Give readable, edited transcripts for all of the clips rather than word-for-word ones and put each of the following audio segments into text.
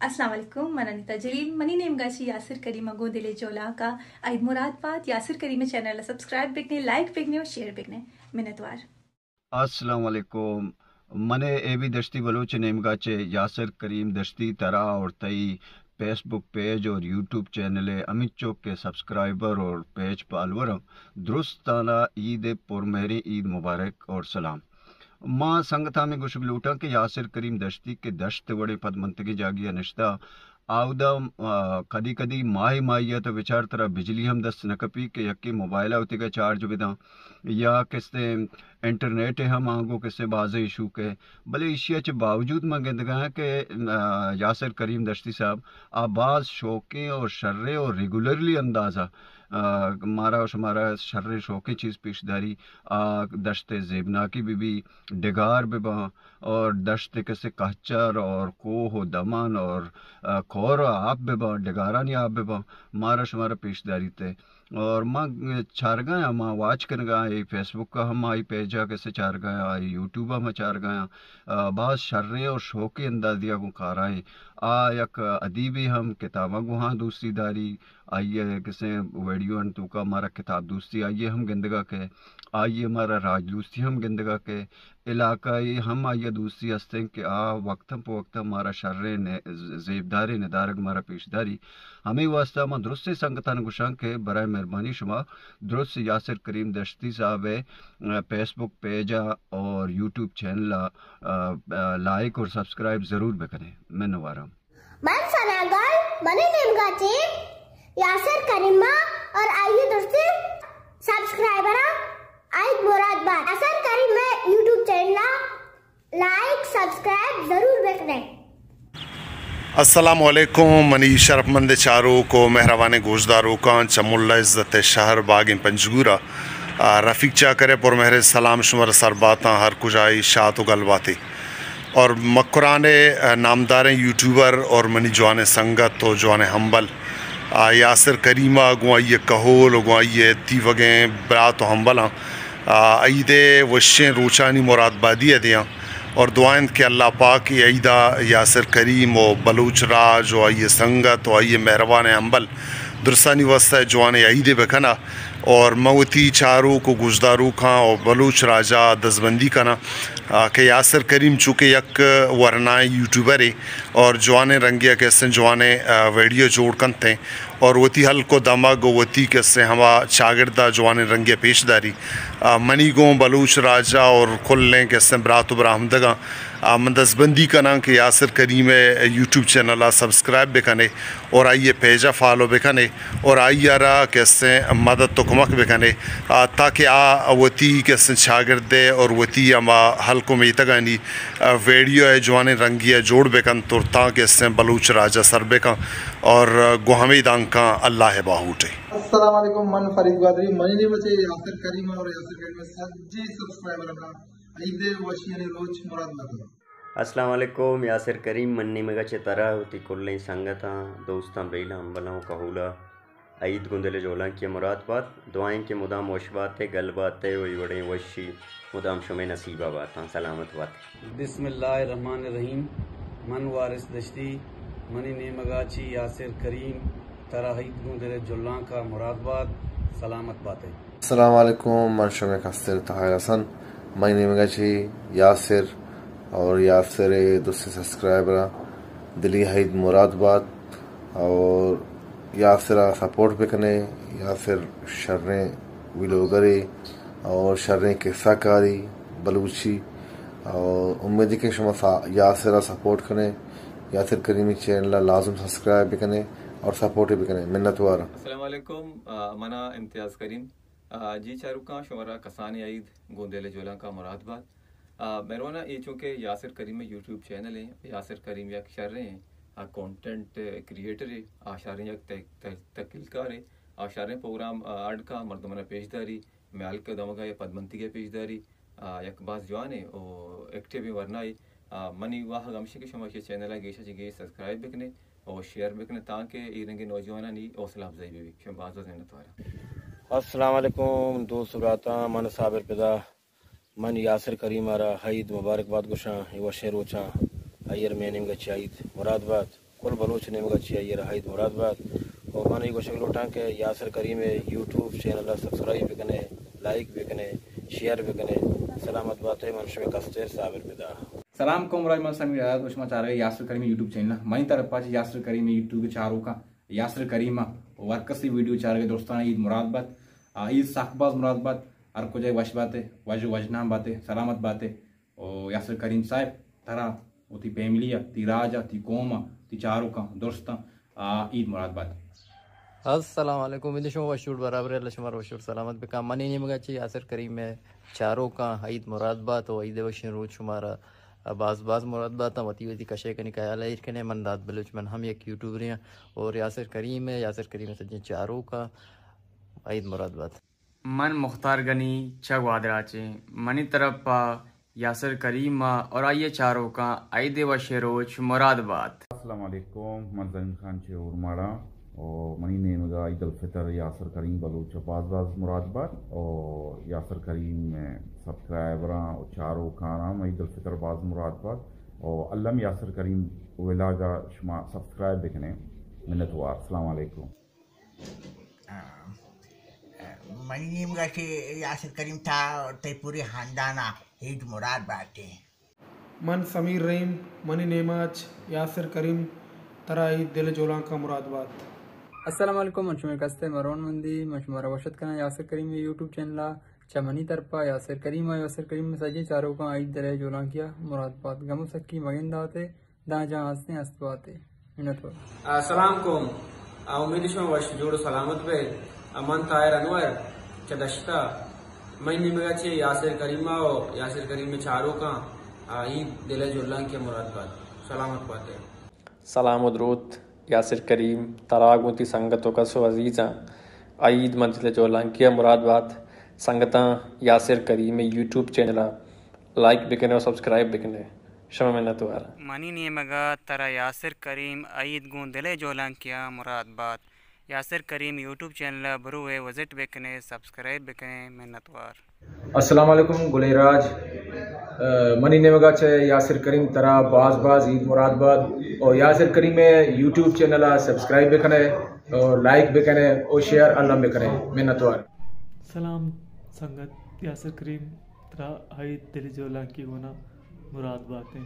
अस्सलाम वालेकुम मन अनिता जलील मनी नेम गाची यासिर करीमा गोदिले जोला का आइद मुरादबाद यासिर करीमे चैनल सब्सक्राइब बिकने लाइक बिकने और शेयर बिकने मिन्नतवार अस्सलाम वालेकुम मने ए भी दश्ती बलूच नेमगाचे यासिर करीम दश्ती तरा और तई फेसबुक पेज और यूट्यूब चैनल अमित चौक के सब्सक्राइबर और पेज पालवर दुरुस्ताना ईद पुरमेरी ईद मुबारक और सलाम माँ संगता में गुशब लूटा कि यासिर करीम दश्ती के दश्त बड़े पद मंतगी जागिया नश्ता आवदा कदी कदी माही माहिया तो विचार तरह बिजली हम दस्त नकपी के यक्की मोबाइल होती का चार्ज बिदा या किससे इंटरनेट है हम आगो किससे बाज़ इशू के भले इशिया के बावजूद मैं गंदगा कि यासिर करीम दश्ती साहब आबाज शौक़ी और शर्रे और रेगुलरली अंदाज़ा मारा और शुमारा शर्रे शौक़ी चीज़ पेशदारी दश्त ज़ेबना की भी डिगार बिबा और दश्त किसे कहचर और कोह दमन और खोर आप बिबा डिगारा नहीं आप बिबा मारा शुमारा पेशदारी थे और माँ चार गया माँ वाच कर गया फेसबुक का हम आई पेजा कैसे चार गया यूट्यूब में चार गया बास शर्रे और शौक़ी अंदाजिया को काराएँ यक अदीबी हम किताबा गुहाँ दूसरी दारी आइए किसे वीडियो अन तो का हमारा किताब दोस्ती आइए हम गंदगा के आइए हमारा राज दोस्ती हम गंदगा के इलाकाई हम आइए दूसरी हस्ते कि वक्तम पे वक्त हमारा शर्रे ने ज़ेबदारी निदारग हमारा पेशदारी हमें वास्ता मैं दुरुस्त संगतन गुशां के बराए मेहरबानी शुमा दुरुस्त यासिर करीम दश्ती साहब फेसबुक पेज और यूट्यूब चैनल लाइक और सब्सक्राइब ज़रूर भी करें मैं नवारा मैं सनागर मनी नेम गाचे यासिर करीमा और आइए दोस्तों सब्सक्राइबर आइद मुरादबाद यासिर करीम में यूट्यूब चैनल लाइक सब्सक्राइब जरूर करें। अस्सलामुअलैकुम मनी शरफमंद चारों को मेहरबान गोशदारों का चमुल्ला इज़्ज़त शहर बाग पंजगूरा रफ़ीक चा करे पुर मेहर सलाम शुमर सरबाता हर कुजाई शात गलबाती और मकुरान नामदार यूट्यूबर और मनी जवान संगत तो जवान हम्बल यासिर करीमा गुआइए कहोल गुआइए तीवगें बरा तो हम्बल ईदे वशें रोचानी मुरादबादी दियाँ और दुआएं के अल्लाह पाक ईदा यासिर करीम और बलूच राज और आइए संगत और आइए मेहरबान हम्बल दुरसानी वस्ता जवान ईद बखना और मवती चारों को गुजदारू खां और बलूच राजा दसबंदी कना के यासिर करीम चूँकि यक वरना यूट्यूबर है और जवान रंगिया कैसे जवान वीडियो जोड़ करते और वती हल को दमग वती कैसे हमा शागिर्दा जवान रंगिया पेशदारी मनी गो बलूच राजा और खुल्लें कैसे बरात बरामदगा दसबंदी कना कि यासिर करीम यूट्यूब चैनल सब्सक्राइब बेखने और आइए पेजा फॉलो बेखने और आइए रहा कैसे मदद तो कुमक बेखने ताकि वती कैसे शागिर्दे और वती अमा हल्कों में तगानी वीडियो है जवान रंगिया जोड़ बेकन तुरता कैसे बलूच राजा सर बेका और गुहमी दांका अल्लाह बाहूटे। अस्सलाम वालेकुम मन फरीद गादरी मनी ने बचे यासिर करीम और यासिर करीम सज्जी सब्सक्राइबर का ईदे वशियाने रोज मुरादबाद। अस्सलाम वालेकुम यासिर करीम मन्नी में गचे तरह होती कुल्ले संगता दोस्तां बेला अम्बलाओं कहूला ईद गुंदले जोला की मुरादबाद दुआएं के मुदाम वशबात गलबात वही बड़े वशी मुदाम शुमे नसीबा बात सलामत बात। बिस्मिल्लाहिर्रहमानिर्रहीम मन वारिस दश्ती मनी नेमगाची यासिर करीम तरह ईद गुंदले जोला का मुरादबाद सलामत बातें। अस्सलाम वालेकुम मन शुमे कस्तर ताहिर हसन मनी नेमगाची यासिर और यासिर दूसरे सब्सक्राइबर दिली ईद मुरादबाद और यासिर सपोर्ट पे करने यासिर शर्रे विलोगरे और शर्रे किस्साकारी बलूची और उम्मीद के शुमा यासिर सपोर्ट करें यासिर करीमी चैनल लाजम सब्सक्राइब भी करें और सपोर्ट भी करें मिन्नतवार। अस्सलाम वालेकुम मना इम्तियाज़ करीम जी चारुका शुमारा कसानी ईद गोंदेले जोला का मुरादबाद मेहरबाना ये चूँकि यासिर करीम में यूट्यूब चैनल है यासिर करीम यक शर्रे हैं कंटेंट क्रिएटर है आशारें यक तकिलकार है आशारें प्रोग्राम आर्ट का मर्दमना पेशदारी म्याल के दमगा या पदमंती के पेशदारी यक बास जवान है और एक्टिव वरना मनी वाह गमशे के शुमा चैनल गेशा गे सब्सक्राइब बिकने और शेयर बिकने ताकि इरंगे नौजवान नी हौसला अफजाई भी शुम बाज़ नतवारा। अस्सलाम वालेकुम दोस्त राता मन साबिर पिदा मन यासिर करीम आरा ईद मुबारकबाद गुशा वशे रोचा अयर मैंने गच्चा ईद मुरादबाद कुल बलोच ने मगा ची ये रहा मुरादाबाद और माने को शक्ल उठा के यासिर करीम यूट्यूब चैनल सब्सक्राइब भी कने लाइक भी कने शेयर भी कने सलामत बात है मनश में कस्तेर साबिर पिदा सलाम को मुराद मसमी याद उस्मा चाह रहे यासिर करीम यूट्यूब चैनल मनी तरफ पास यासिर करीम यूट्यूब के चारों का यासिर करीम वर्कसी वीडियो चाह रहे दोस्ताना ईद मुरादाबाद ईद साकबाज मुरादाबाद हर को जाए वश बातें वज वजनाम बातें सलामत बातें और यासिर करीम साहब तरा वो ती फैमिली ती राजा ती कौमा ती चारों का दोस्ता ईद मुरादाबाद अस्सलाम वालेकुम विदेशों वशूर बराबर लशमर वशूर सलामत बेका मनी नहीं मगा चाहिए यासिर करीम में चारों का ईद मुरादाबाद और ईद वशन रोज शुमारा बाज बाज मुरादाबाद वती वती कशे का निकाया इरकने मन रात बलूच मन हम एक यूट्यूबर हैं और यासिर करीम है सज्जन चारों का ईद मुरादाबाद मन मुख्तार गनी चगवादराचे मनी तरफ यासिर करीम और आइए चारों का ईद वशरोज मुरादाबाद अस्सलाम वालेकुम मन ज़मीन खान चे उर्माड़ा और मनी ने मगा ईद उल फितर यासिर करीम बलूच बाज मुरादाबाद और यासिर करीम में सब्सक्राइबर और चारों खाना ईद उल फितर बाज मुरादाबाद और अल्लम यासिर करीम वेलागा शुमा सब्सक्राइब देखने मिन्नतवार अस्सलाम वालेकुम मनी ने मगा चे यासिर करीम था ते पूरे खानदाना ईद मुरादाबाद मन समीर रहीम मनी नेमाज यासिर करीम तरा ईद दिल जोला का मुरादाबाद अस्सलाम वालेकुम मंशुमे कस्ते मरोन मंदी मशमारा वशत करना यासिर करीम यूट्यूब चैनल चमनी तरफा यासिर करीम में सजी चारों का ईद दिल जोला किया मुरादाबाद गमो सकी मगिन दाते दा जहां हंसने हंसवाते मिन्नत अस्सलाम को उम्मीद शो वश जोड़ सलामत पे अमन तायर अनवर चदश्ता महीने में अच्छे यासिर करीमा और यासिर करीम में चारों का ईद दिल जोला किया मुरादाबाद सलामत बातें सलाम दरूद यासिर करीम तरागुती संगतों का सो अजीज़ा ईद मंजिल जोलांकिया मुरादाबाद संगता यासिर करीम यूट्यूब चैनल लाइक बिकने और सब्सक्राइब बिकने शमा मिन्नत वाला मनी ने मगा तरा यासिर करीम ईद गुंदले जोलांकिया मुरादाबाद यासिर करीम यूट्यूब चैनल बरुए विजिट बिकने सब्सक्राइब बिकने मिन्नतवार अस्सलाम वालेकुम गुलेराज मनी ने मगा चे यासिर करीम तरा बाज ईद मुरादाबाद और यासिर करीम में यूट्यूब चैनल सब्सक्राइब भी करें और लाइक भी करें और शेयर अल्लाह भी करें मिन्नतवार सलाम संगत यासिर करीम तरा ईद दिल जोला की होना मुरादाबाद है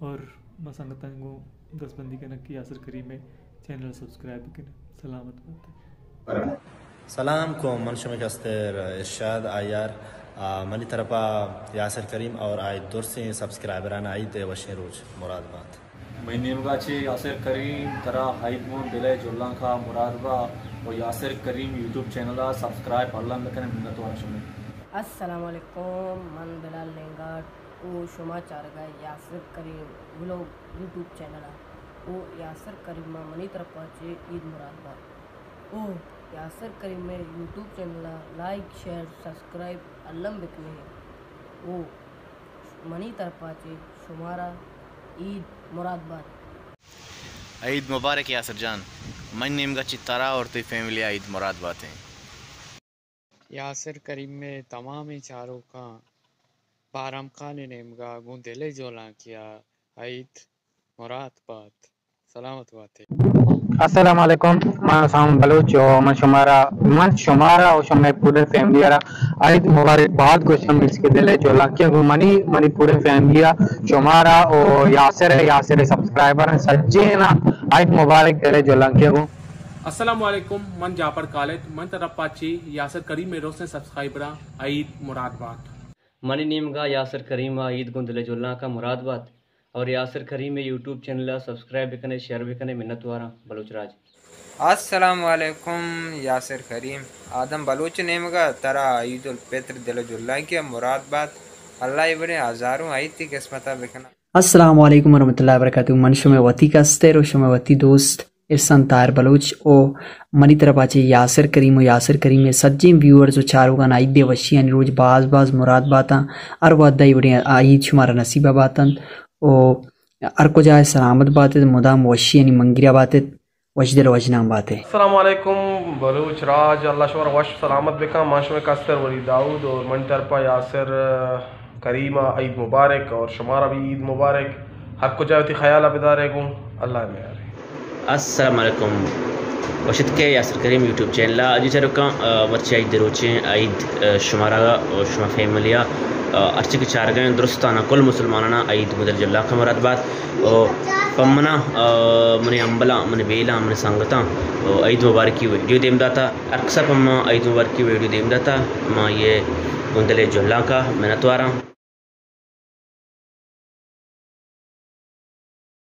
और मैं संगत को 10 बंदी के नक्की यासिर करीम में चैनल सब्सक्राइब करें सलामत बात है सलाम को मनशुमे कस्तर इरशाद आयार मनी तरफा यासिर करीम और आय दूर से सब्सक्राइबरान ईद वशे रोज मुरादाबाद मैं नेमगाची यासिर करीम तरा हाइद मोन दिले जोला का मुरादाबाद और यासिर करीम यूट्यूब चैनल सब्सक्राइब अल्लाह में कने मिन्नत वाला शुमे अस्सलाम वालेकुम मन बिलाल लेंगा ओ शुमा चारगा Yasir Karim vlog YouTube channel ओ यासिर करीम मनी तरफ चे ईद मुरादाबाद ओ यासिर करीम में YouTube channel like share subscribe अल्लम बिकने ओ मनी तरफा चे शुमारा ईद मुरादाबाद ईद मुबारक यासिर जान मन नेम का चितारा और तो फैमिली ईद मुरादाबाद है यासिर करीम में तमाम ही चारों का बाराम खान नेम का गुंदेले जोला किया ईद मुरादाबाद सलामत बात है अस्सलाम वालेकुम मैं साम बलूच और मैं शुमारा और शमे पूरे फैमिली ईद मुबारकबाद को शम इसके दिले जो लाकिया को मनी पूरे फैमिली शुमारा और यासिर सब्सक्राइबर सज्जे ना ईद मुबारक दिले जो लाकिया को अस्सलाम वालेकुम मन जाफर खालिद मन तरफ पाची यासिर करीम में रोज सब्सक्राइबर ईद मुरादाबाद मनी नीम का यासिर करीम ईद गुंदले जोला का मुरादाबाद और यासिर करीम में यूट्यूब चैनल सब्सक्राइब भी करें शेयर भी करें मिन्नत वारा बलूचराज अस्सलाम वालेकुम यासिर करीम आदम बलूच नेम का तरा ईद उल फितर दिल जुल्ला किया मुरादाबाद अल्लाह इबने हजारों ईद की किस्मत बिकना अस्सलाम वालेकुम वरहमतुल्लाहि वबरकातुहू मन शुमे वती का स्तेर शुमे वती दोस्त इरसान तार बलूच ओ मनी तरफ आचे यासिर करीम में सज्जे व्यूअर्स चारों का ईद वशी यानी रोज बाज मुरादाबाद अर वादा बड़े ईद शुमारा नसीबा बातन ओ अर को जाए सलामत बात है मुदाम वशी यानी मंगिरा बात है वजदर वजनाम बात है अस्सलाम वालेकुम बलूच राज अल्लाह शुक्र वश सलामत बिका माश में कस्तर वली दाऊद और मन तरफा यासिर करीमा ईद मुबारक और शुमारा भी ईद मुबारक हर को जाती ख्याल बेदारे को अल्लाह में यार अस्सलाम वालेकुम वशत के यासर करीम यूट्यूब चैनल अजी चरुका वच्चे ईद रोचे ईद शुमारा और शुमा फैमिलिया अर्चिक चारगन दुरुस्ताना कुल मुसलमाना ईद मुदल जल्ला खमरात और पम्मना मने अंबला मने बेला मने संगता ईद मुबारक की वीडियो देम दाता अक्सर पम्मा ईद मुबारक की वीडियो देम दाता मां ये मुदल जल्ला का मेहनतवारा